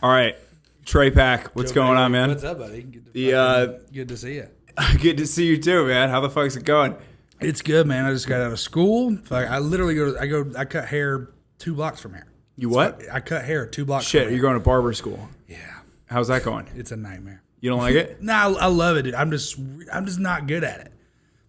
All right, Tre Pack, what's going on, man? What's up, buddy? Good to see you. Good to see you too, man. How the fuck's it going? It's good, man. I just got out of school. I literally I cut hair 2 blocks from here. You what? I cut hair 2 blocks. Shit, from you're going to barber school. Yeah. How's that going? It's a nightmare. You don't like it? No, I love it, dude. I'm just not good at it.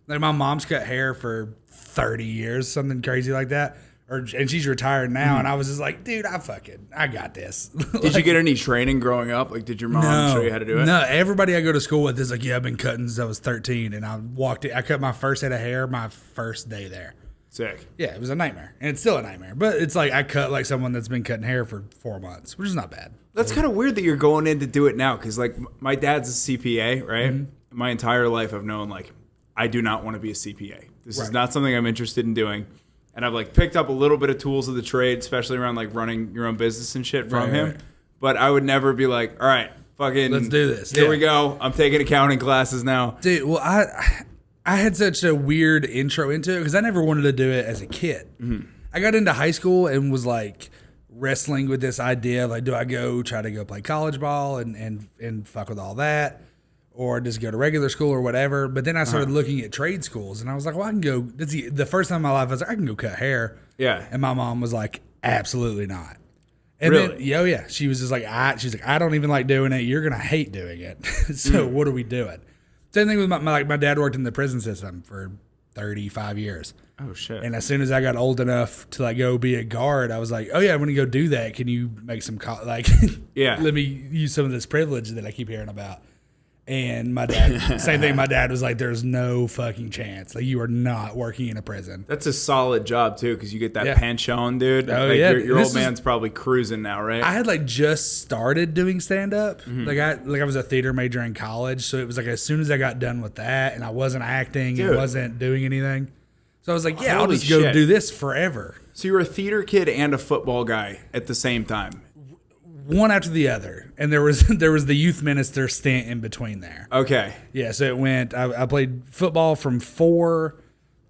Like my mom's cut hair for 30 years, something crazy like that. And she's retired now, and I was just like, dude, I got this. Did you get any training growing up? Like, did your mom show you how to do it? No, everybody I go to school with is like, yeah, I've been cutting since I was 13, and I cut my first head of hair my first day there. Sick. Yeah, it was a nightmare, and it's still a nightmare. But it's like I cut like someone that's been cutting hair for 4 months, which is not bad. That's kind of weird that you're going in to do it now, because like my dad's a CPA, right? Mm-hmm. My entire life I've known like I do not want to be a CPA. This is not something I'm interested in doing. And I've like picked up a little bit of tools of the trade, especially around like running your own business and shit from him. Right. But I would never be like, all right, fucking let's do this. Here we go. I'm taking accounting classes now. Dude, well, I had such a weird intro into it because I never wanted to do it as a kid. Mm-hmm. I got into high school and was like wrestling with this idea of like, do I try to go play college ball and fuck with all that? Or just go to regular school or whatever. But then I started looking at trade schools, and I was like, well, I can go. The first time in my life, I was like, I can go cut hair. Yeah. And my mom was like, absolutely not. And really? Then, yeah. She was just like, she's like, I don't even like doing it. You're going to hate doing it. So what are we doing? Same thing with my dad worked in the prison system for 35 years. Oh, shit. And as soon as I got old enough to like go be a guard, I was like, oh, yeah, I'm going to go do that. Can you make some, let me use some of this privilege that I keep hearing about. And my dad, same thing. My dad was like, "There's no fucking chance. Like, you are not working in a prison." That's a solid job too, because you get that pension, dude. Oh like, yeah, your old man's probably cruising now, right? I had like just started doing stand up. Mm-hmm. I was a theater major in college, so it was like as soon as I got done with that, and I wasn't acting, and wasn't doing anything, so I was like, "Yeah, I'll just go do this forever." So you were a theater kid and a football guy at the same time. One after the other, and there was the youth minister stint in between there. Okay. Yeah, so it went. I played football from 4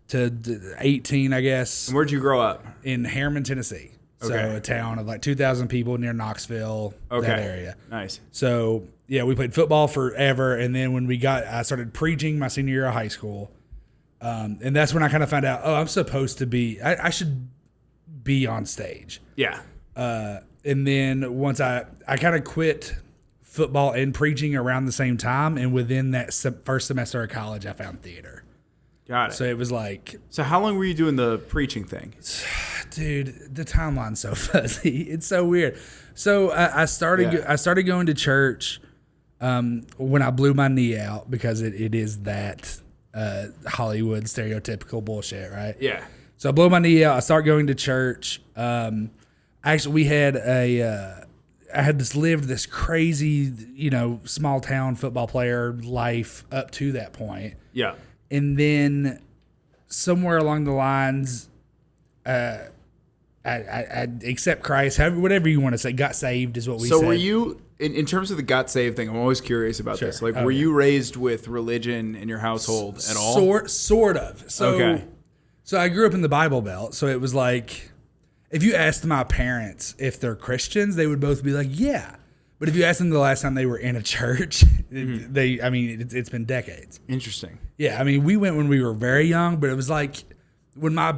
to 18, I guess. And where'd you grow up? In Harriman, Tennessee. So a town of like 2,000 people near Knoxville, that area. Nice. So yeah, we played football forever, and then when I started preaching my senior year of high school, and that's when I kind of found out, I'm supposed to be. I should be on stage. Yeah. And then once I kind of quit football and preaching around the same time, and within that first semester of college, I found theater. Got it. So it was like... So how long were you doing the preaching thing? Dude, the timeline's so fuzzy. It's so weird. So I started going to church when I blew my knee out, because it is that Hollywood stereotypical bullshit, right? Yeah. So I blow my knee out. I start going to church. Actually, we had I had lived this crazy, small town football player life up to that point. Yeah. And then somewhere along the lines, I accept Christ, whatever you want to say, got saved is what we said. So were you, in terms of the got saved thing, I'm always curious about this. Like, were you raised with religion in your household at all? Sort of. So I grew up in the Bible Belt, so it was like... If you asked my parents if they're Christians, they would both be like, yeah. But if you asked them the last time they were in a church, it's been decades. Interesting. Yeah, I mean, we went when we were very young, but it was like when my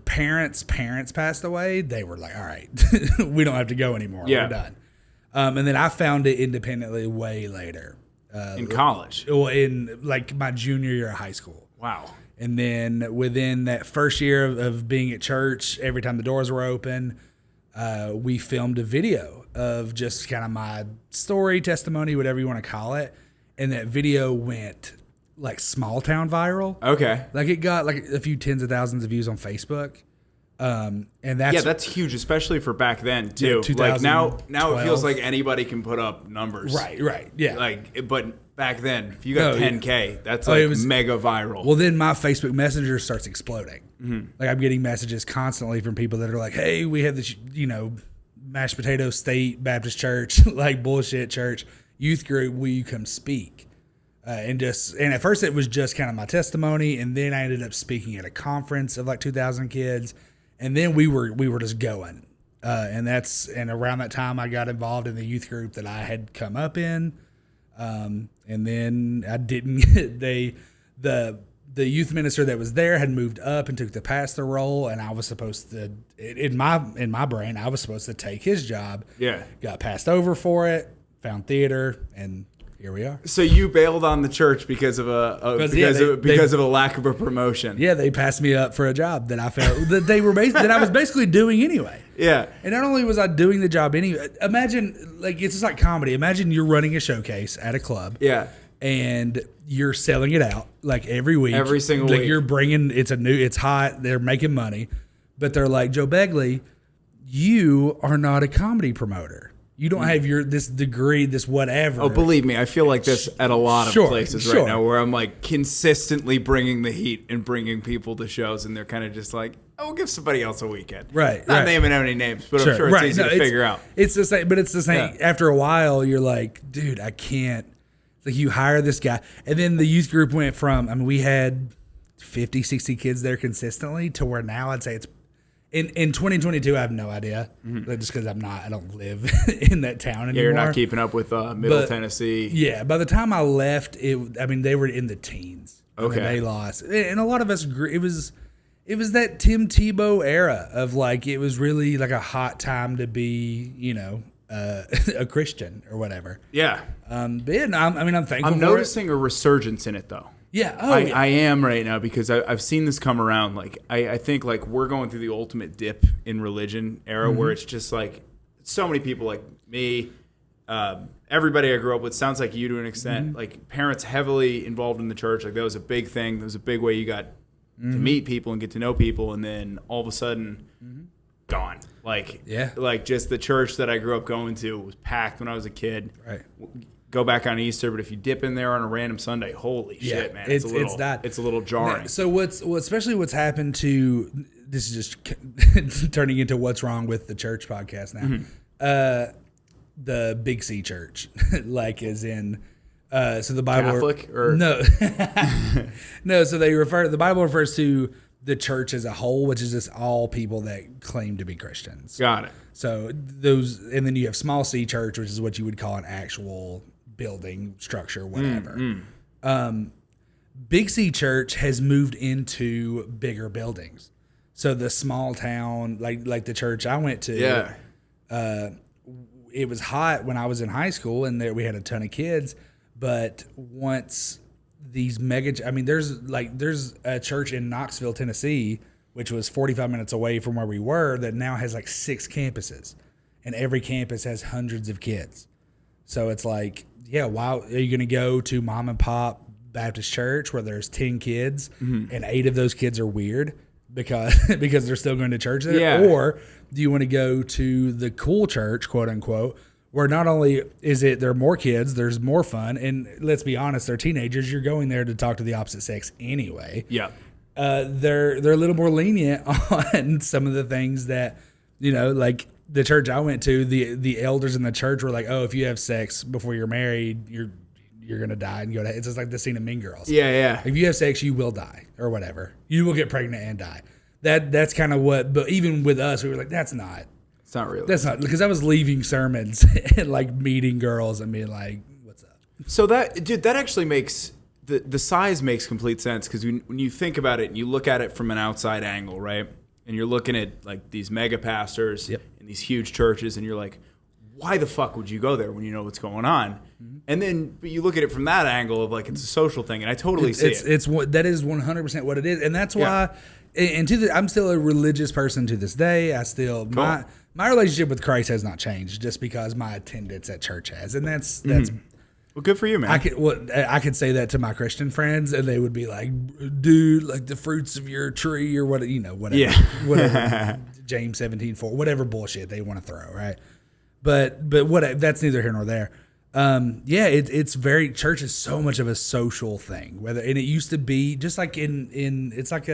parents' passed away, they were like, all right, we don't have to go anymore. Yeah. We're done. And then I found it independently way later. In college? Well, in like my junior year of high school. Wow. And then within that first year of being at church, every time the doors were open, we filmed a video of just kind of my story, testimony, whatever you want to call it. And that video went like small town viral. Okay. Like it got like a few tens of thousands of views on Facebook. And that's huge, especially for back then too. Like now it feels like anybody can put up numbers. Right. Yeah. But back then, if you got 10K, that's like mega viral. Well, then my Facebook Messenger starts exploding. Mm-hmm. Like I'm getting messages constantly from people that are like, "Hey, we have this, Mashed Potato State Baptist Church, like bullshit church youth group. Will you come speak?" And at first it was just kind of my testimony, and then I ended up speaking at a conference of like 2,000 kids, and then we were just going. And around that time I got involved in the youth group that I had come up in. And then I didn't get, the youth minister that was there had moved up and took the pastor role, and I was supposed to, in my brain, I was supposed to take his job. Yeah. Got passed over for it, found theater, and here we are. So you bailed on the church because of a lack of a promotion. Yeah, they passed me up for a job that I felt that I was basically doing anyway. Yeah. And not only was I doing the job anyway, imagine, like, it's just like comedy. Imagine you're running a showcase at a club. Yeah. And you're selling it out like every week. Every single week. You're bringing, it's hot, they're making money. But they're like, Joe Begley, you are not a comedy promoter. You don't have this degree, this whatever. Oh, believe me, I feel like this at a lot of places right now, where I'm like consistently bringing the heat and bringing people to shows, and they're kind of just like, "Oh, we'll give somebody else a weekend." Right. Not naming any names, but I'm sure it's easy to figure out. It's the same, but it's the same. Yeah. After a while, you're like, dude, I can't. It's like you hire this guy, and then the youth group went from, we had 50, 60 kids there consistently to where now I'd say it's. In 2022, I have no idea, just because I don't live in that town anymore. Yeah, you're not keeping up with Middle Tennessee. Yeah, by the time I left, they were in the teens. Okay. They lost. And a lot of us, it was that Tim Tebow era of like, it was really like a hot time to be, a Christian or whatever. Yeah. But yeah, I'm thankful I'm noticing a resurgence in it, though. Yeah. I am right now, because I've seen this come around. Like, I think like we're going through the ultimate dip in religion era, where it's just like so many people like me, everybody I grew up with, sounds like you to an extent, like parents heavily involved in the church. Like that was a big thing. That was a big way you got to meet people and get to know people. And then all of a sudden gone. Like just the church that I grew up going to was packed when I was a kid. Right. Go back on Easter, but if you dip in there on a random Sunday, holy shit, man, it's a little jarring. So especially what's happened to, this is just turning into what's wrong with the church podcast now. The Big C Church, like as in, so the Bible Catholic or no, no. So the Bible refers to the church as a whole, which is just all people that claim to be Christians. Got it. So those, and then you have small C Church, which is what you would call an actual building structure, whatever. Big C Church has moved into bigger buildings. So the small town, like the church I went to, it was hot when I was in high school, and there we had a ton of kids. But once these there's a church in Knoxville, Tennessee, which was 45 minutes away from where we were, that now has like 6 campuses, and every campus has hundreds of kids. So it's like, yeah, why are you going to go to mom and pop Baptist church where there's 10 kids and 8 of those kids are weird because they're still going to church there? Yeah. Or do you want to go to the cool church, quote unquote, where not only is there are more kids, there's more fun, and let's be honest, they're teenagers. You're going there to talk to the opposite sex anyway. Yeah. They're a little more lenient on some of the things that, like the church I went to, the elders in the church were like, oh, if you have sex before you're married, you're gonna die and go to. It's just like the scene of Mean Girls. Yeah. If you have sex, you will die or whatever. You will get pregnant and die. That's kind of what. But even with us, we were like, that's not. It's not real. That's not, because I was leaving sermons and like meeting girls and being like, what's up? So that actually makes the size makes complete sense, because when you think about it and you look at it from an outside angle, right? And you're looking at like these mega pastors and these huge churches, and you're like, why the fuck would you go there when you know what's going on? And then, but you look at it from that angle of like, it's a social thing, and I totally see it. That is 100% what it is, and that's why. And I'm still a religious person to this day. I still my relationship with Christ has not changed, just because my attendance at church has, and that's. Well, good for you, man. I could say that to my Christian friends, and they would be like, "Dude, like the fruits of your tree, or whatever, whatever, whatever." James 17:4, whatever bullshit they want to throw, right? But what? That's neither here nor there. It's very, church is so much of a social thing. And it used to be just like it's like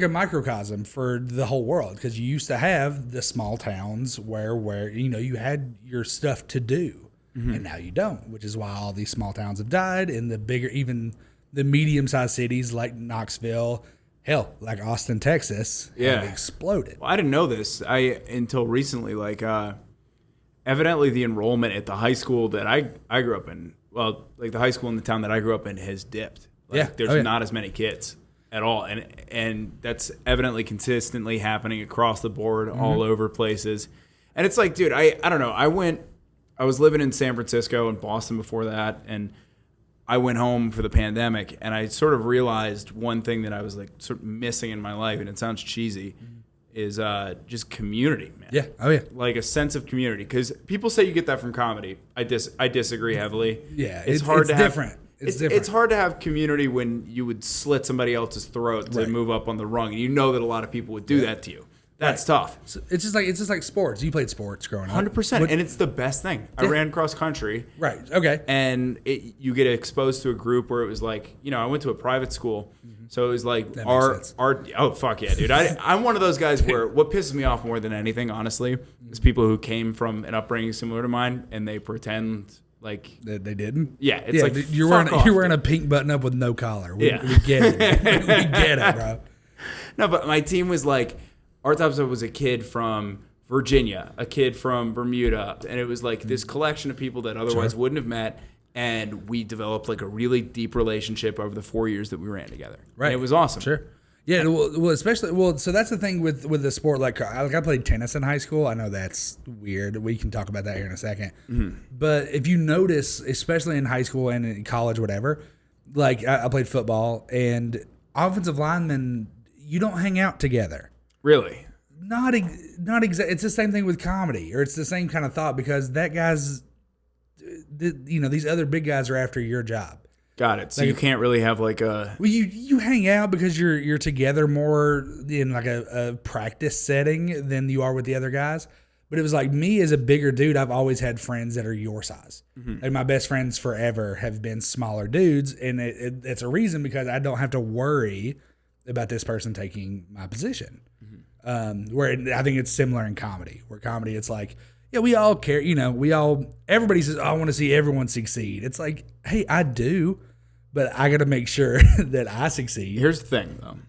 a microcosm for the whole world, because you used to have the small towns where you had your stuff to do. And now you don't, which is why all these small towns have died, and the bigger, even the medium-sized cities like Knoxville Hell, like Austin, Texas, have exploded. Well, I didn't know this until recently. Like, evidently the enrollment at the high school that I grew up in, well, like the high school in the town that I grew up in has dipped. Like, there's not as many kids at all. And that's evidently consistently happening across the board, all over places. And it's like, dude, I don't know. I was living in San Francisco and Boston before that, and I went home for the pandemic, and I sort of realized one thing that I was like sort of missing in my life, and it sounds cheesy, is just community, man. Yeah. Oh yeah. Like a sense of community, because people say you get that from comedy. I disagree heavily. Yeah, it's hard to different. Have, it's different. It's hard to have community when you would slit somebody else's throat to move up on the rung, and you know that a lot of people would do that to you. That's tough. So it's just like sports. You played sports growing up. 100%, and it's the best thing. I ran cross country. Right. Okay. And you get exposed to a group where it was like, I went to a private school, so it was like our oh fuck yeah, dude. I'm one of those guys where what pisses me off more than anything, honestly, is people who came from an upbringing similar to mine and they pretend like they didn't. Yeah, it's like you're wearing a pink button up with no collar. We get it. We get it, bro. No, but my team was like. Our top side was a kid from Virginia, a kid from Bermuda, and it was like this collection of people that otherwise wouldn't have met, and we developed like a really deep relationship over the 4 years that we ran together. Right, and it was awesome. Sure, yeah. Well, especially so that's the thing with the sport. Like I played tennis in high school. I know that's weird. We can talk about that here in a second. But if you notice, especially in high school and in college, whatever, like I played football, and offensive linemen, you don't hang out together. Really? Not exactly. It's the same thing with comedy, or it's the same kind of thought, because that guy's, these other big guys are after your job. Got it. So you can't really have like a. Well, you hang out because you're together more in like a practice setting than you are with the other guys. But it was like me as a bigger dude, I've always had friends that are your size. Like my best friends forever have been smaller dudes, and it's a reason because I don't have to worry about this person taking my position. Where I think it's similar in comedy. Where comedy, it's like, yeah, we all care. Everybody says, oh, I want to see everyone succeed. It's like, hey, I do, but I got to make sure that I succeed. Here's the thing, though.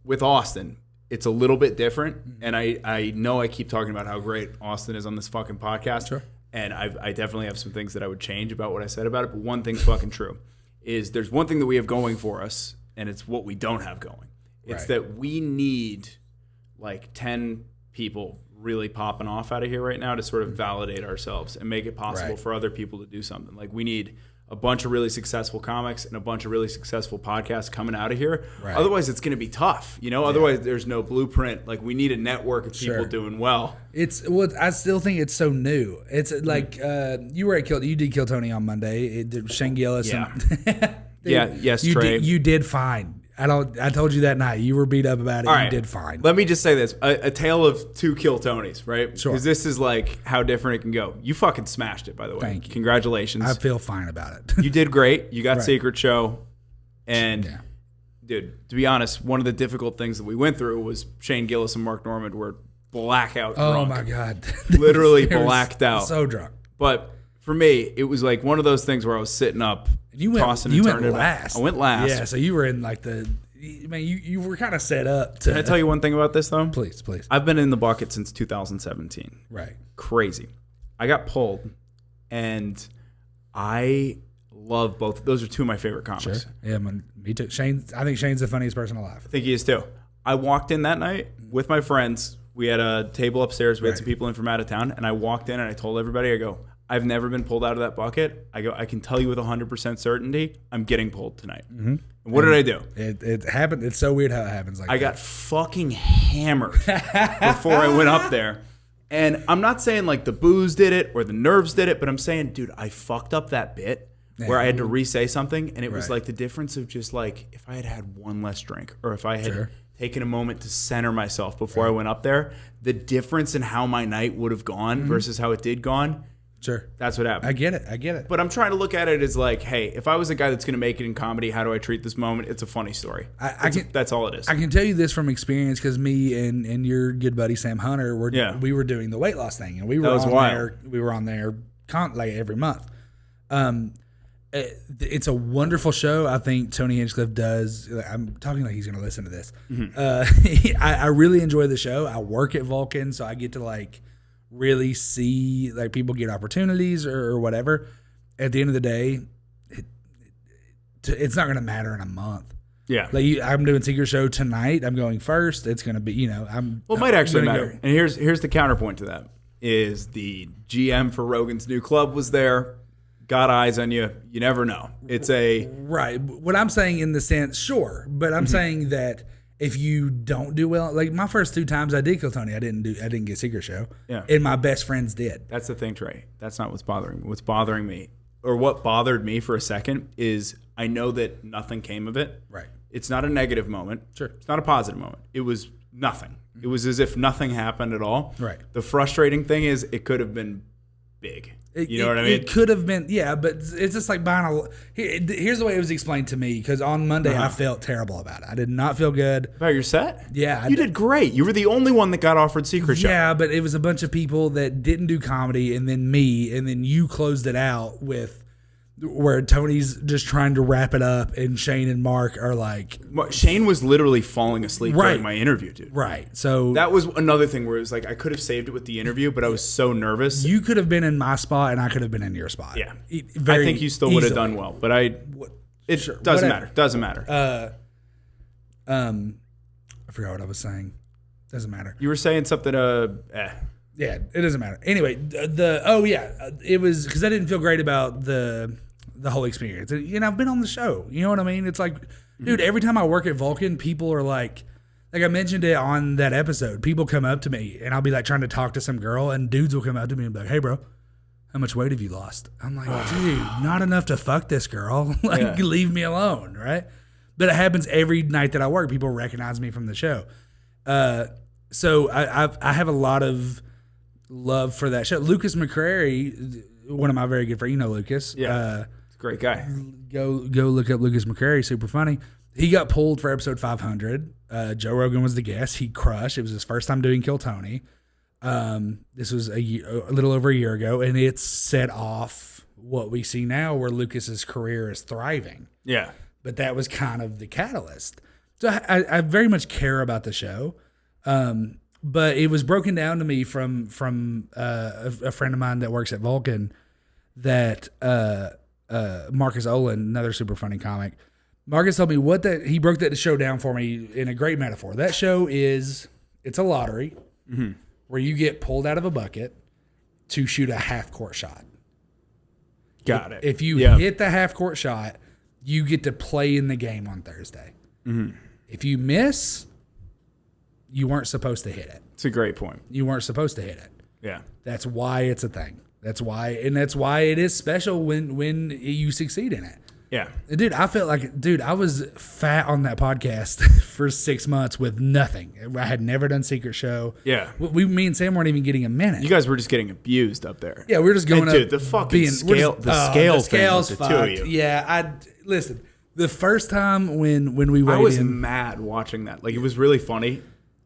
With Austin, it's a little bit different. And I know I keep talking about how great Austin is on this fucking podcast. Sure. And I definitely have some things that I would change about what I said about it. But one thing's fucking true is there's one thing that we have going for us, and it's what we don't have going. It's that we need like 10 people really popping off out of here right now to sort of validate ourselves and make it possible for other people to do something. Like we need a bunch of really successful comics and a bunch of really successful podcasts coming out of here. Right. Otherwise it's going to be tough, otherwise there's no blueprint. Like we need a network of people doing well. I still think it's so new. It's like, you were you did Kill Tony on Monday. Shane Gillis. Yeah. And yes, you Trey. You did fine. I told you that night. You were beat up about it. All you right. did fine. Let me just say this. A tale of two Kill Tonys, right? Sure. Because this is like how different it can go. You fucking smashed it, by the way. Thank you. Congratulations. I feel fine about it. You did great. You got Secret Show. And, dude, to be honest, one of the difficult things that we went through was Shane Gillis and Mark Normand were blackout drunk. Oh, my God. Literally blacked out. So drunk. But for me, it was like one of those things where I was sitting up, tossing and turning. You went last. I went last. Yeah, so you were in like you were kind of set up to. Can I tell you one thing about this, though? Please. I've been in the bucket since 2017. Right. Crazy. I got pulled, and I love both. Those are two of my favorite comics. Sure. Yeah, me too. I think Shane's the funniest person alive. I think he is, too. I walked in that night with my friends. We had a table upstairs. We had some people in from out of town, and I walked in, and I told everybody, I go, I've never been pulled out of that bucket. I go, I can tell you with 100% certainty, I'm getting pulled tonight. Mm-hmm. And what did I do? It happened. It's so weird how it happens. Like I got fucking hammered before I went up there. And I'm not saying like the booze did it or the nerves did it, but I'm saying, dude, I fucked up that bit where I had to re-say something. And it was like the difference of just like if I had had one less drink or if I had taken a moment to center myself before I went up there, the difference in how my night would have gone versus how it did gone. Sure. That's what happened. I get it. But I'm trying to look at it as like, hey, if I was a guy that's going to make it in comedy, how do I treat this moment? It's a funny story. That's all it is. I can tell you this from experience because me and your good buddy Sam Hunter, we were doing the weight loss thing. And we were on there like every month. It's a wonderful show. I think Tony Hinchcliffe does. I'm talking like he's going to listen to this. I really enjoy the show. I work at Vulcan, so I get to like really see like people get opportunities or whatever. At the end of the day, it's not going to matter in a month. Yeah. Like I'm doing Secret Show tonight. I'm going first. It's going to be, it might actually matter. And here's the counterpoint to that is the GM for Rogan's new club was there. Got eyes on you. You never know. It's a right. What I'm saying in the sense, sure, but I'm saying that if you don't do well, like my first 2 times I did kill Tony, I didn't get Secret Show. Yeah. And my best friends did. That's the thing, Trey. That's not what's bothering me. What's bothering me, or what bothered me for a second, is I know that nothing came of it. Right. It's not a negative moment. Sure. It's not a positive moment. It was nothing. It was as if nothing happened at all. Right. The frustrating thing is it could have been big. You know what I mean? It could have been, yeah, but it's just like buying here's the way it was explained to me, because on Monday I felt terrible about it. I did not feel good. About your set? Yeah. You did great. You were the only one that got offered Secret Show. Yeah, but it was a bunch of people that didn't do comedy, and then me, and then you closed it out with where Tony's just trying to wrap it up, and Shane and Mark are like... Shane was literally falling asleep right. during my interview, dude. Right. So that was another thing where it was like I could have saved it with the interview, but I was so nervous. You could have been in my spot, and I could have been in your spot. Yeah. Very I think you still would have done well, but doesn't matter. Doesn't matter. I forgot what I was saying. Doesn't matter. You were saying something, Yeah, it doesn't matter. Anyway, it was because I didn't feel great about the whole experience. And I've been on the show. You know what I mean? It's like, dude, every time I work at Vulcan, people are like I mentioned it on that episode. People come up to me, and I'll be like trying to talk to some girl, and dudes will come up to me and be like, "Hey, bro, how much weight have you lost?" I'm like, dude, not enough to fuck this girl. Leave me alone, right? But it happens every night that I work. People recognize me from the show. So I have a lot of love for that show. Lucas McCrary, one of my very good friends. You know Lucas. Yeah. Great guy. Go look up Lucas McCrary. Super funny. He got pulled for episode 500. Joe Rogan was the guest. He crushed. It was his first time doing Kill Tony. This was a little over a year ago, and it set off what we see now, where Lucas's career is thriving. Yeah. But that was kind of the catalyst. So I very much care about the show. But it was broken down to me from a friend of mine that works at Vulcan, that Marcus Olin, another super funny comic. Marcus told me he broke that show down for me in a great metaphor. That show it's a lottery where you get pulled out of a bucket to shoot a half court shot. Got it. If you hit the half court shot, you get to play in the game on Thursday. Mm-hmm. If you miss, you weren't supposed to hit it. It's a great point. You weren't supposed to hit it. Yeah. That's why it's a thing. That's why it is special when you succeed in it. Yeah. Dude, I felt like, I was fat on that podcast for 6 months with nothing. I had never done Secret Show. Yeah. Me and Sam weren't even getting a minute. You guys were just getting abused up there. Yeah, we were just going up. Dude, the fucking scale, the scales thing with the two of you. Yeah, listen, the first time when we weighed I was in, mad watching that. Like, it was really funny.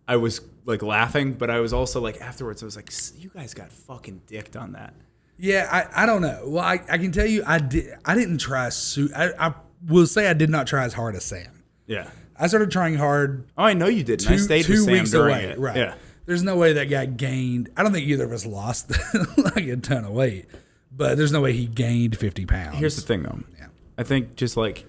I was like laughing, but I was also like afterwards, I was like, you guys got fucking dicked on that. Yeah, I don't know. Well, I can tell you, I didn't try. I will say I did not try as hard as Sam. Yeah, I started trying hard. Oh, I know you did. I stayed with Sam during it. Right. Yeah. There's no way that guy gained. I don't think either of us lost like a ton of weight, but there's no way he gained 50 pounds. Here's the thing, though. Yeah. I think just like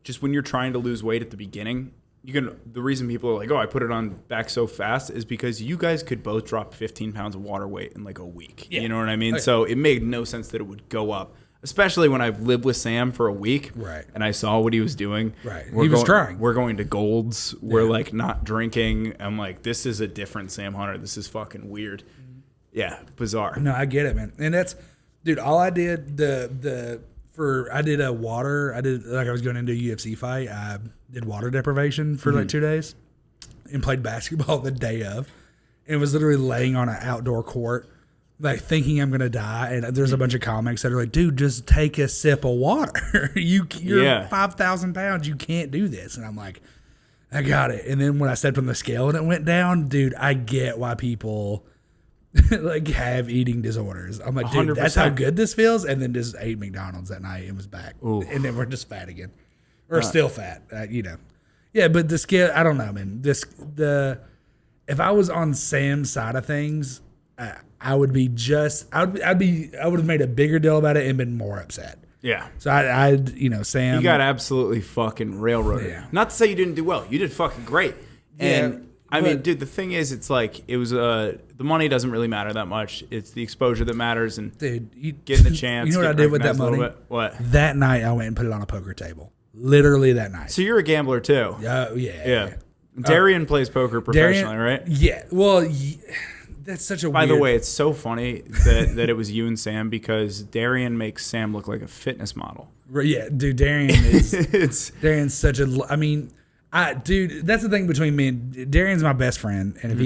just when you're trying to lose weight at the beginning, the reason people are like, oh, I put it on back so fast is because you guys could both drop 15 pounds of water weight in like a week. Yeah. You know what I mean? Okay. So it made no sense that it would go up, especially when I've lived with Sam for a week. Right. And I saw what he was doing. Right. He was trying. We're going to Gold's. We're like not drinking. I'm like, this is a different Sam Hunter. This is fucking weird. Yeah. Bizarre. No, I get it, man. And that's, dude, all I did, I did a water. I did, like I was going into a UFC fight. I did water deprivation for like 2 days and played basketball the day of. And was literally laying on an outdoor court, like thinking I'm going to die. And there's a bunch of comics that are like, dude, just take a sip of water. You're 5,000 pounds. You can't do this. And I'm like, I got it. And then when I stepped on the scale and it went down, dude, I get why people like have eating disorders. I'm like, dude, that's how 100%. good this feels. And then just ate McDonald's that night and was back. Ooh. And then we're just fat again, or still fat. You know, yeah. But the scale, I don't know, man. If I was on Sam's side of things, I would be I would have made a bigger deal about it and been more upset. Yeah. So Sam. You got absolutely fucking railroaded. Yeah. Not to say you didn't do well. You did fucking great. And I mean, dude, the thing is, it's like it was the money doesn't really matter that much. It's the exposure that matters, and getting the chance. You know what I did with that money? What? That night I went and put it on a poker table. Literally that night. So you're a gambler too. Yeah. Darian plays poker professionally, right? Yeah. Well, that's such a. By the way, it's so funny that it was you and Sam because Darian makes Sam look like a fitness model. Yeah, dude, Darian is. Darian's such a. I mean, dude, that's the thing between me and Darian's my best friend, and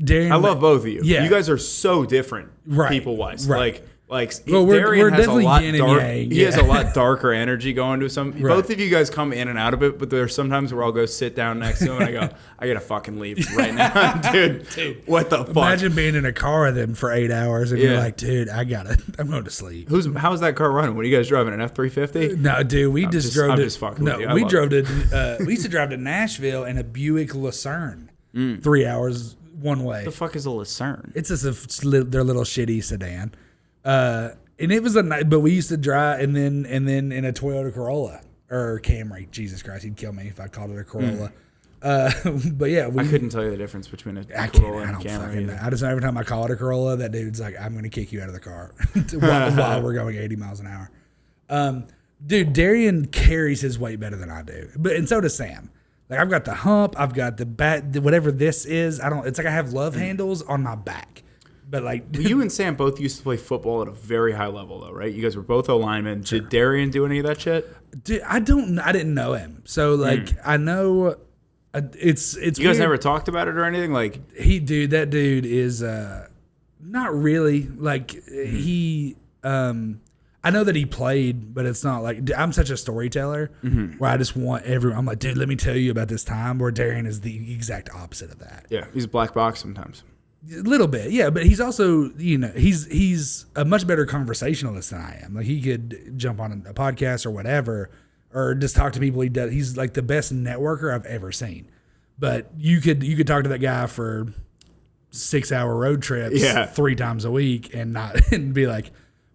Darian. I love both of you. Yeah, you guys are so different, people wise. Right. Well, we're Darian has a lot yin and dark. yang, He has a lot darker energy going to some. Right. Both of you guys come in and out of it, but there's sometimes where I'll go sit down next to him and I go, I gotta fucking leave right now, dude. What the fuck? Imagine being in a car with him for 8 hours and you're like, dude, I'm going to sleep. How's that car running? What are you guys driving? An F-350? No, dude, we just drove. I'm just fucking with you. We drove to. We used to drive to Nashville in a Buick Lucerne, 3 hours one way. What the fuck is a Lucerne? It's just their little shitty sedan. And it was a night, but we used to drive and then in a Toyota Corolla or Camry. Jesus Christ, he'd kill me if I called it a Corolla. But yeah, I couldn't tell you the difference between a Corolla and a Camry. I just know every time I call it a Corolla, that dude's like, I'm going to kick you out of the car while we're going 80 miles an hour. Dude, Darian carries his weight better than I do, and so does Sam. Like I've got the hump, I've got the back, whatever this is. It's like I have love handles on my back. But like you and Sam both used to play football at a very high level, though, right? You guys were both O-linemen. Sure. Did Darian do any of that shit? Dude, I didn't know him, so like I know it's. You guys never talked about it or anything, like that dude is not really like he. I know that he played, but it's not like I'm such a storyteller where I just want everyone. I'm like, dude, let me tell you about this time where Darian is the exact opposite of that. Yeah, he's a black box sometimes. A little bit, yeah, but he's also, he's a much better conversationalist than I am. Like he could jump on a podcast or whatever, or just talk to people. He's like the best networker I've ever seen. But you could talk to that guy for 6-hour road trips 3 times a week and be like,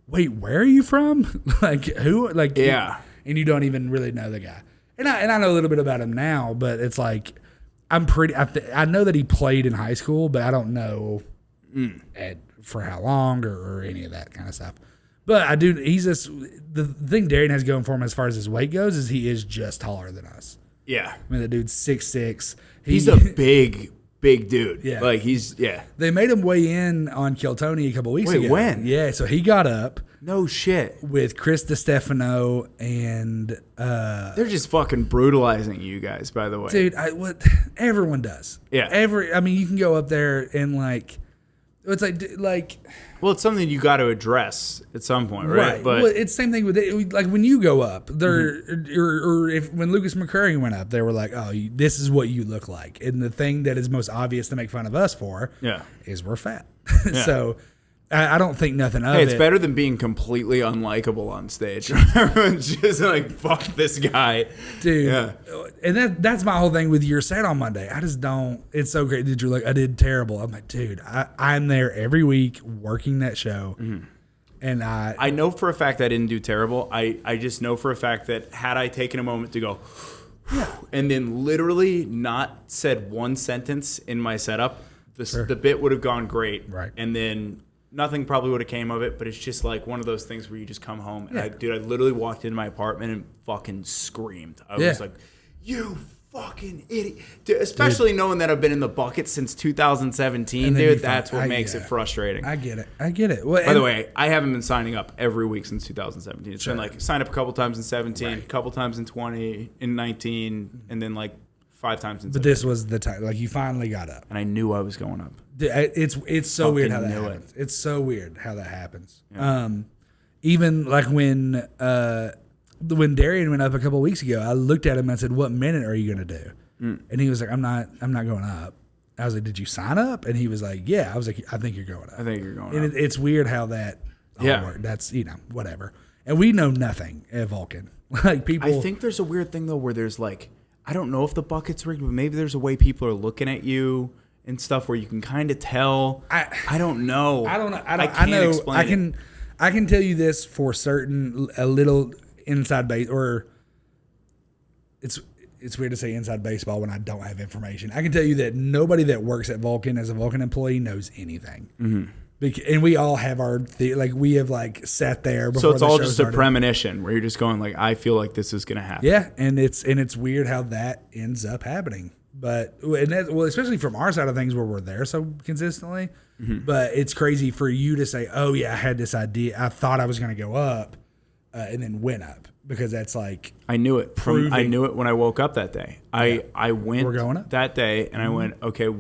wait, where are you from? Like who? Like and you don't even really know the guy. And I know a little bit about him now, but it's like. I know that he played in high school, but I don't know for how long or any of that kind of stuff. But I do. He's just the thing Darian has going for him as far as his weight goes is he is just taller than us. Yeah, I mean the dude's 6'6". He's a big dude. Yeah, like They made him weigh in on Kiltony a couple weeks ago. Wait, when? Yeah, so he got up. No shit. With Chris DiStefano and they're just fucking brutalizing you guys, by the way. Dude, everyone does. Yeah. I mean, you can go up there and it's like well, it's something you got to address at some point, right? But well, it's the same thing with it. Like when you go up there, or when Lucas McCurry went up, they were like, "Oh, this is what you look like." And the thing that is most obvious to make fun of us for, is we're fat. Yeah. So I don't think nothing of it. Hey, it's better than being completely unlikable on stage. Everyone's just like, "Fuck this guy, dude." Yeah. And that's my whole thing with your set on Monday. I just don't. It's so great that you're like, I did terrible. I'm like, dude, I'm there every week working that show, and I know for a fact I didn't do terrible. I just know for a fact that had I taken a moment to go, and then literally not said one sentence in my setup, the bit would have gone great, right? And then. Nothing probably would have came of it, but it's just like one of those things where you just come home. And I literally walked into my apartment and fucking screamed. I was like, you fucking idiot. Dude, especially knowing that I've been in the bucket since 2017, dude. That's what makes it frustrating. I get it. Well, by the way, I haven't been signing up every week since 2017. It's been like sign up a couple times in 17, a couple times in 20, in 19, and then like 5 times in 17. But this was the time. Like you finally got up. And I knew I was going up. It's so weird how that happens. It's so weird how that happens. Yeah. Even like when Darian went up a couple of weeks ago, I looked at him and I said, "What minute are you going to do?" And he was like, "I'm not going up." I was like, did you sign up? And he was like, yeah. I was like, I think you're going up. I think you're going and up. It's weird how that all worked. That's, whatever. And we know nothing at Vulcan. Like people. I think there's a weird thing though where there's like, I don't know if the bucket's rigged, but maybe there's a way people are looking at you and stuff where you can kind of tell. I don't know. I don't know. I can't explain it. I can tell you this for certain, a little inside base, or it's weird to say inside baseball when I don't have information. I can tell you that nobody that works at Vulcan as a Vulcan employee knows anything. And we all have our we have sat there before. So it's the all show just started. a premonition where you're just going like, I feel like this is gonna happen. Yeah, and it's weird how that ends up happening. But especially from our side of things where we're there so consistently. But it's crazy for you to say, "Oh yeah, I had this idea. I thought I was going to go up, and then went up," because that's like I knew it I knew it when I woke up that day. I went We're going up? that day, and I went, okay.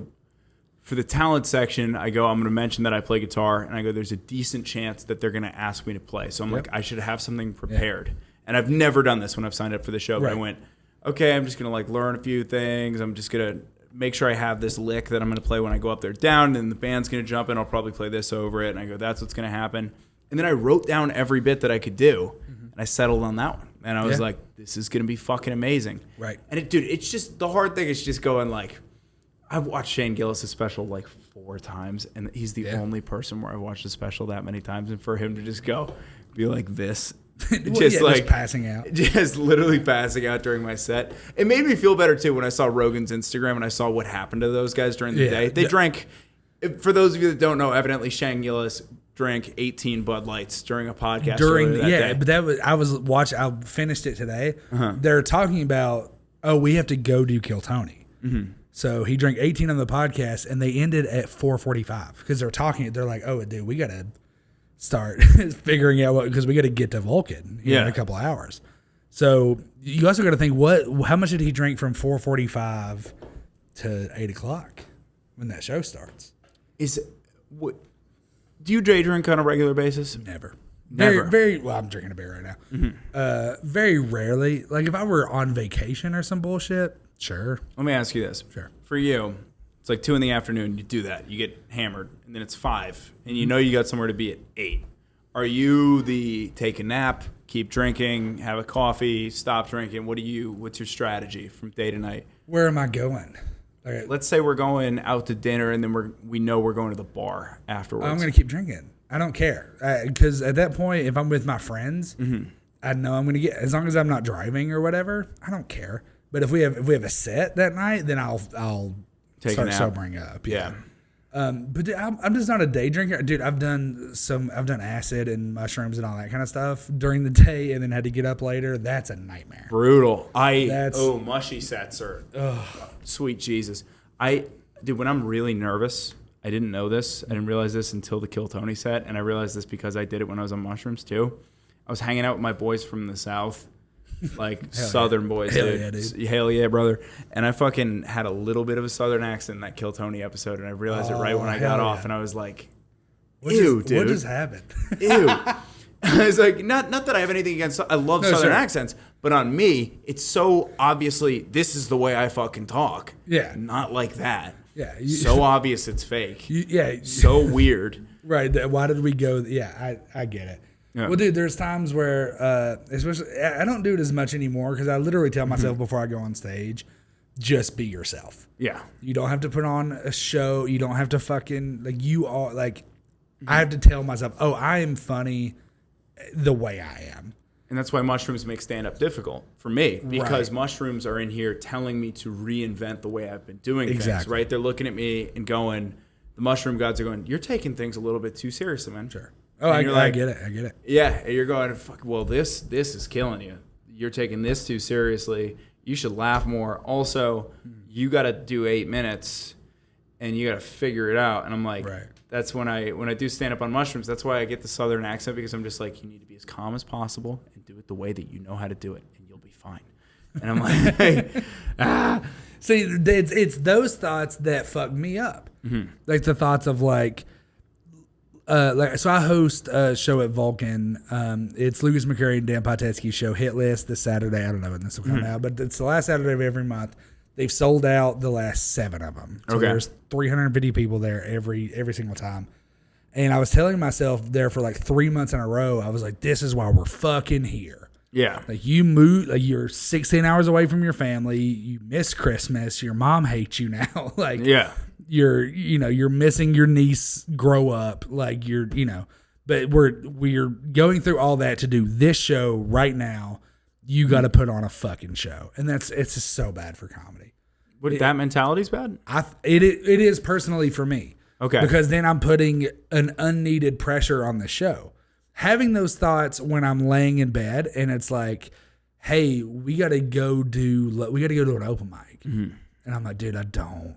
For the talent section, I go, I'm going to mention that I play guitar, and I go, there's a decent chance that they're going to ask me to play. So I'm like, I should have something prepared. And I've never done this when I've signed up for the show, but I went, okay, I'm just going to learn a few things. I'm just going to make sure I have this lick that I'm going to play when I go up there down, and the band's going to jump in. I'll probably play this over it. And I go, that's what's going to happen. And then I wrote down every bit that I could do, and I settled on that one. And I was like, this is going to be fucking amazing. Right. And it's just, the hard thing is just going I've watched Shane Gillis' special 4 times, and he's the only person where I've watched a special that many times. And for him to just be like this, just passing out, just literally passing out during my set, it made me feel better too when I saw Rogan's Instagram and I saw what happened to those guys during the day. They drank. For those of you that don't know, evidently Shane Gillis drank 18 Bud Lights during a podcast. But that was I finished it today. They're talking about, we have to go do Kill Tony. So he drank 18 on the podcast, and they ended at 4:45 because they're talking. They're like, "Oh, dude, we gotta start figuring out because we gotta get to Vulcan in a couple hours." So you also got to think how much did he drink from 4:45 to 8 o'clock when that show starts? Do you day drink on a regular basis? Never. Never. Very well, I'm drinking a beer right now. Very rarely. Like if I were on vacation or some bullshit, sure. Let me ask you this. Sure. For you, it's 2 p.m, you do that. You get hammered, and then it's 5, and you know you got somewhere to be at 8. Are you the take a nap, keep drinking, have a coffee, stop drinking? What's your strategy from day to night? Where am I going? Let's say we're going out to dinner, and then we know we're going to the bar afterwards. I'm going to keep drinking. I don't care. Because at that point, if I'm with my friends, I know I'm going to get, as long as I'm not driving or whatever, I don't care. But if we have a set that night, then I'll start sobering up. Yeah. But dude, I'm just not a day drinker. Dude, I've done acid and mushrooms and all that kind of stuff during the day and then had to get up later. That's a nightmare. Brutal. Mushy sets are, sweet Jesus. Dude, when I'm really nervous, I didn't know this. I didn't realize this until the Kill Tony set, and I realized this because I did it when I was on mushrooms too. I was hanging out with my boys from the South, Southern boys. Hell yeah, dude. Hell yeah, brother. And I fucking had a little bit of a Southern accent in that Kill Tony episode, and I realized it right when I got off, and I was like, dude. What just happened? Ew. I was like, not that I have anything against, I love Southern accents, but on me, it's so obviously, this is the way I fucking talk. Yeah. Not like that. Yeah. So obvious it's fake. Yeah. So weird. Right. Why did we go? Yeah, I get it. Yeah. Well, dude, there's times where, especially, I don't do it as much anymore because I literally tell myself before I go on stage, just be yourself. Yeah. You don't have to put on a show. You don't have to fucking, I have to tell myself, oh, I am funny the way I am. And that's why mushrooms make stand-up difficult for me, because mushrooms are in here telling me to reinvent the way I've been doing things, right? They're looking at me and going, the mushroom gods are going, you're taking things a little bit too seriously, man. Sure. Oh, I get it. Yeah, and you're going, fuck, well, this is killing you. You're taking this too seriously. You should laugh more. Also, you got to do 8 minutes, and you got to figure it out. And I'm like, that's when I do stand up on mushrooms. That's why I get the Southern accent, because I'm just like, you need to be as calm as possible and do it the way that you know how to do it, and you'll be fine. And I'm like, hey, See, it's those thoughts that fuck me up. Like the thoughts of so I host a show at Vulcan. It's Lucas McCurry and Dan Potetsky's show, Hit List, this Saturday. I don't know when this will come out, but it's the last Saturday of every month. They've sold out the last 7 of them. So there's 350 people there every single time. And I was telling myself there for like 3 months in a row, I was like, this is why we're fucking here. Yeah. Like you move, like you're 16 hours away from your family. You miss Christmas. Your mom hates you now. Like, yeah. You're missing your niece grow up. Like but we're going through all that to do this show right now. You got to put on a fucking show. And it's just so bad for comedy. But that mentality's bad? It is personally for me. Okay. Because then I'm putting an unneeded pressure on the show. Having those thoughts when I'm laying in bed and it's like, hey, we got to go do an open mic. Mm-hmm. And I'm like, dude, I don't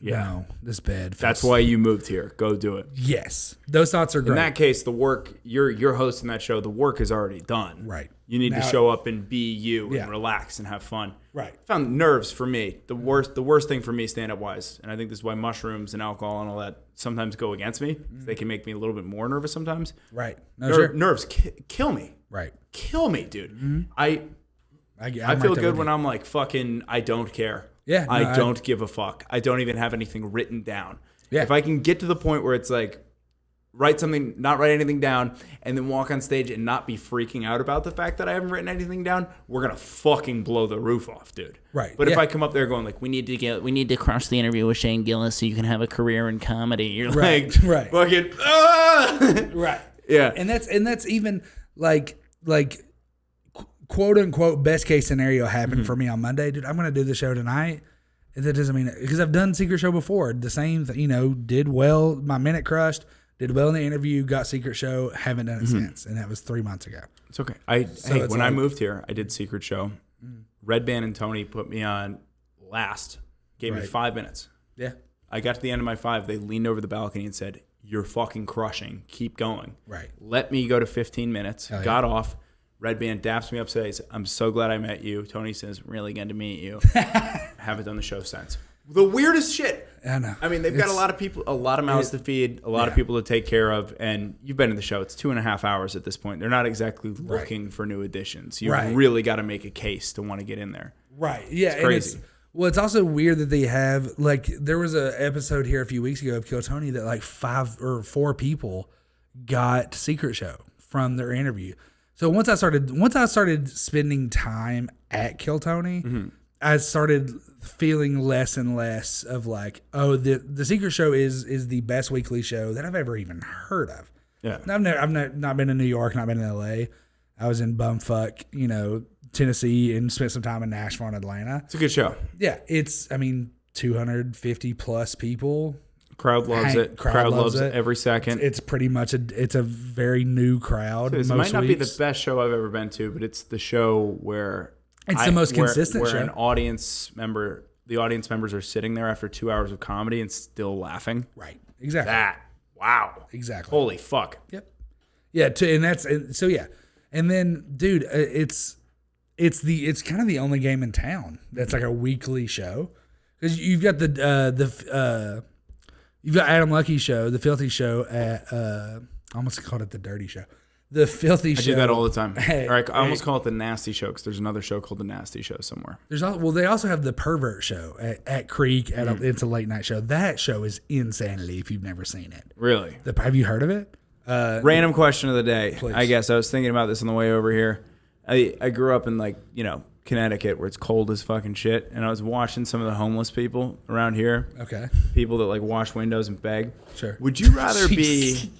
know this bed. That's why you moved here. Go do it. Yes. Those thoughts are great. In that case, the work, you're hosting that show, the work is already done. Right. You need to show up and be you and relax and have fun. Right. I found nerves for me, the worst thing for me stand-up wise, and I think this is why mushrooms and alcohol and all that sometimes go against me. Mm-hmm. They can make me a little bit more nervous sometimes. Right. Nerves kill me. Right. Kill me, dude. Mm-hmm. I feel good when I'm like, fucking, I don't care. Yeah. I don't give a fuck. I don't even have anything written down. Yeah. If I can get to the point where it's like, not write anything down, and then walk on stage and not be freaking out about the fact that I haven't written anything down, we're gonna fucking blow the roof off, dude. Right. But if I come up there going like, we need to crush the interview with Shane Gillis so you can have a career in comedy, you're like, fucking, right. Yeah. And that's even like quote unquote best case scenario happened for me on Monday, dude. I'm gonna do the show tonight. And that doesn't mean it, because I've done Secret Show before. The same, did well. My minute crushed. Did well in the interview, got Secret Show, haven't done it since. And that was 3 months ago. It's okay. When I moved here, I did Secret Show. Red Band and Tony put me on last, gave me 5 minutes. Yeah. I got to the end of my 5. They leaned over the balcony and said, you're fucking crushing. Keep going. Right. Let me go to 15 minutes. Got off. Red Band daps me up, says, I'm so glad I met you. Tony says, really good to meet you. Haven't done the show since. The weirdest shit. I know. I mean, they've got a lot of people, a lot of mouths to feed, a lot of people to take care of, and you've been in the show. It's 2.5 hours at this point. They're not exactly looking for new additions. You've really got to make a case to want to get in there. Right. Yeah. It's crazy. It's also weird that they have, like, there was an episode here a few weeks ago of Kill Tony that like 5 or 4 people got Secret Show from their interview. So once I started spending time at Kill Tony, I started feeling less and less of like, oh, the Secret Show is the best weekly show that I've ever even heard of. Yeah, I've not been in New York, not been in LA. I was in bumfuck, Tennessee, and spent some time in Nashville and Atlanta. It's a good show. Yeah, 250 plus people. Crowd loves it. Crowd loves it every second. It's pretty much it's a very new crowd. It might not be the best show I've ever been to, but it's the show where it's the most consistent show. Where the audience members are sitting there after 2 hours of comedy and still laughing. Right. Exactly. Wow. Exactly. Holy fuck. Yep. Yeah. And then, dude, it's kind of the only game in town that's like a weekly show, because you've got you've got Adam Lucky's show, The Filthy Show at I almost called it The Dirty Show. The Filthy Show. I do that all the time. I almost call it The Nasty Show because there's another show called The Nasty Show somewhere. They also have The Pervert Show at Creek. It's a late night show. That show is insanity if you've never seen it. Really? Have you heard of it? Random question of the day. Please. I guess I was thinking about this on the way over here. I grew up in Connecticut where it's cold as fucking shit, and I was watching some of the homeless people around here. Okay. People that wash windows and beg. Sure. Would you rather be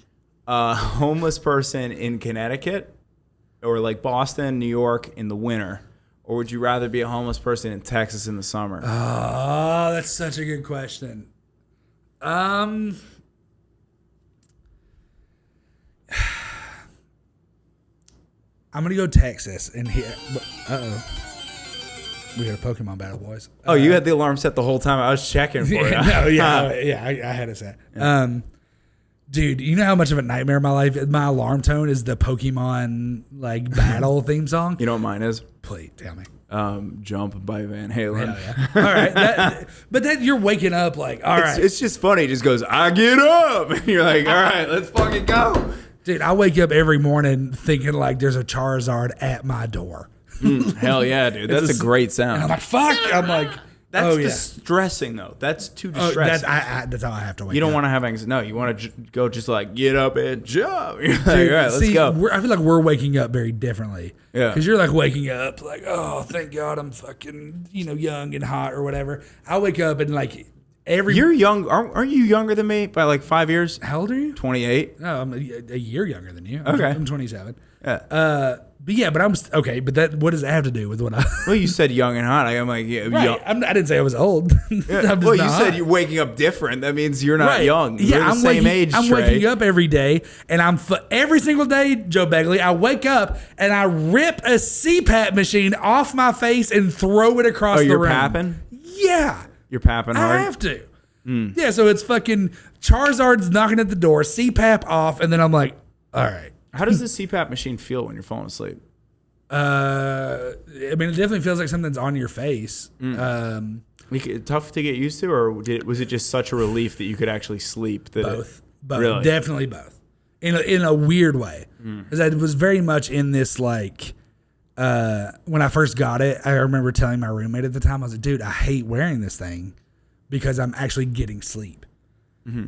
a homeless person in Connecticut or Boston, New York in the winter, or would you rather be a homeless person in Texas in the summer? Oh, that's such a good question. I'm gonna go Texas and here. We got a Pokemon battle, boys. Oh, you had the alarm set the whole time. I was checking for it. I had it set. Yeah. Dude, you know how much of a nightmare my alarm tone is the Pokemon battle theme song? You know what mine is? Please tell me. Jump by Van Halen. Yeah. All right. But you're waking up all right. It's just funny. It just goes, I get up. And you're like, all right, let's fucking go. Dude, I wake up every morning thinking there's a Charizard at my door. Hell yeah, dude. That's a great sound. And I'm like, fuck. I'm like, That's distressing, though. That's too distressing. That's how I have to wake up. You don't want to have anxiety. No, you want to go just like, get up and jump. You're like, all right, let's go. I feel like we're waking up very differently. Yeah. Because you're like waking up like, oh, thank God I'm fucking, young and hot or whatever. I wake up and like You're young. Aren't you younger than me by like 5 years? How old are you? 28. No, I'm a year younger than you. Okay. I'm 27. Yeah. But I'm okay. But what does that have to do with what I? Well, you said young and hot. I'm like, yeah, right. young. I didn't say I was old. Yeah. Well, you said you're waking up different. That means you're not young. Yeah, I'm the same age. I'm waking up every day, and every single day, Joe Begley. I wake up and I rip a CPAP machine off my face and throw it across the room. You're papping? Yeah. You're papping hard? I have to. Yeah, so it's fucking Charizard's knocking at the door, CPAP off, and then I'm like, all right. How does the CPAP machine feel when you're falling asleep? I mean, it definitely feels like something's on your face. Tough to get used to, or was it just such a relief that you could actually sleep? Both. Really? Definitely both. In a weird way. Because I was very much in this, like, when I first got it, I remember telling my roommate at the time, I was like, dude, I hate wearing this thing because I'm actually getting sleep.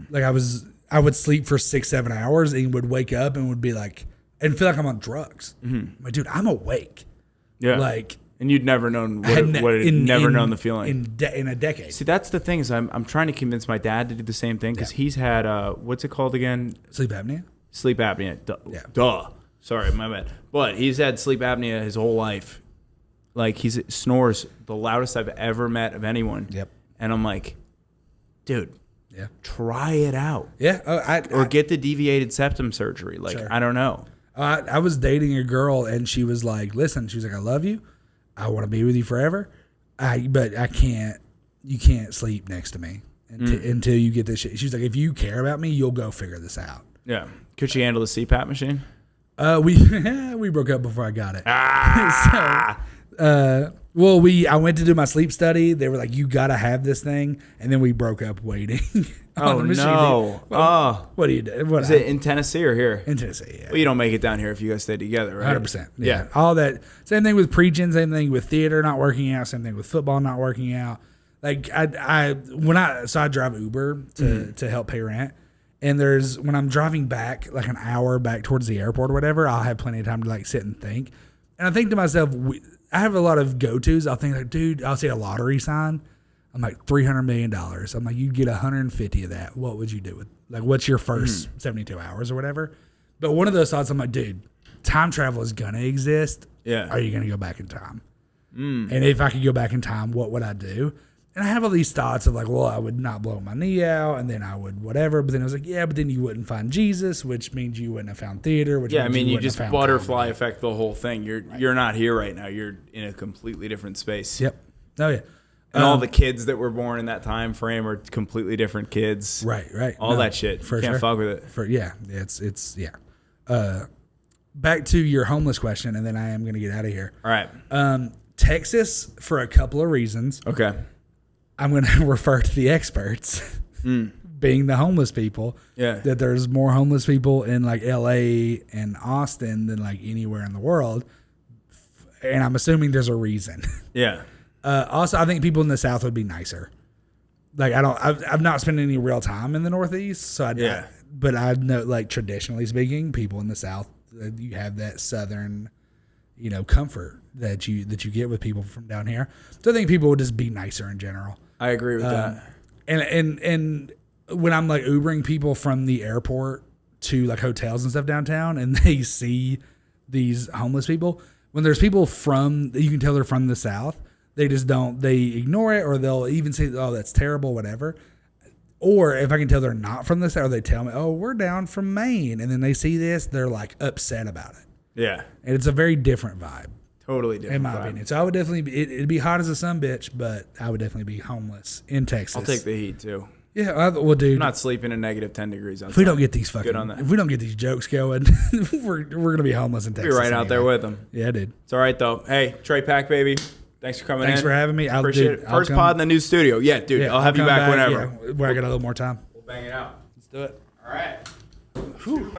Like I would sleep for 6-7 hours and would wake up and would be like, and feel like I'm on drugs. I'm like, dude, I'm awake. Yeah. Like, and you'd never known known the feeling in a decade. See, that's the thing is I'm trying to convince my dad to do the same thing because he's had what's it called again? Sleep apnea. Sleep apnea. Duh. Sorry, my bad. But he's had sleep apnea his whole life. Like he snores the loudest I've ever met of anyone. Yep. And I'm like, dude. Yeah. Try it out. Yeah. Or get the deviated septum surgery. Like, sure. I don't know. I was dating a girl and she was like, listen, she was like, I love you. I want to be with you forever. But I can't, you can't sleep next to me until you get this shit. She was like, if you care about me, you'll go figure this out. Yeah. Could she handle the CPAP machine? We broke up before I got it. I went to do my sleep study. They were like, you got to have this thing. And then we broke up waiting. Oh, no. What do you do? Is it in Tennessee or here? In Tennessee, yeah. Well, you don't make it down here if you guys stay together, right? 100%. Yeah. All that. Same thing with preaching. Same thing with theater not working out. Same thing with football not working out. Like, I drive Uber to help pay rent. And when I'm driving back, like an hour back towards the airport or whatever, I'll have plenty of time to like sit and think. And I think to myself, I have a lot of go-tos. I'll think like, dude, I'll see a lottery sign. I'm like, $300 million. I'm like, you get 150 of that. What would you do with, like, what's your first 72 hours or whatever? But one of those thoughts, I'm like, dude, time travel is going to exist. Yeah. Are you going to go back in time? And if I could go back in time, what would I do? And I have all these thoughts of like, well, I would not blow my knee out, and then I would whatever. But then I was like, yeah, but then you wouldn't find Jesus, which means you wouldn't have found theater. Which means you just butterfly effect the whole thing. You're not here right now. You're in a completely different space. Yep. Oh yeah. And all the kids that were born in that time frame are completely different kids. Right. All that shit. For Can't fuck with it. It's back to your homeless question, and then I am going to get out of here. All right. Texas, for a couple of reasons. Okay. I'm going to refer to the experts, being the homeless people. Yeah. That there's more homeless people in like LA and Austin than like anywhere in the world. And I'm assuming there's a reason. Yeah. Also, I think people in the South would be nicer. Like I've not spent any real time in the Northeast, so but I know, like, traditionally speaking, people in the South, you have that Southern, comfort that you get with people from down here. So I think people would just be nicer in general. I agree with that. And when I'm like Ubering people from the airport to like hotels and stuff downtown, and they see these homeless people, when there's people you can tell they're from the South, they ignore it, or they'll even say, oh, that's terrible, whatever. Or if I can tell they're not from the South, they tell me, oh, we're down from Maine. And then they see this, they're like upset about it. Yeah. And it's a very different vibe. Totally different. In my opinion. So I would definitely it'd be hot as a sumbitch, but I would definitely be homeless in Texas. I'll take the heat too. Yeah, well, dude. I'm not sleeping in negative 10 degrees outside. If we don't get these jokes going, we're gonna be homeless in Texas. Be right out there with them. Yeah, dude. It's all right though. Hey, Tre Pack, baby. Thanks for coming in. Thanks for having me. Appreciate it. First pod in the new studio. Yeah, dude. I'll have you back whenever. Yeah, where I got a little more time. We'll bang it out. Let's do it. All right. Whew.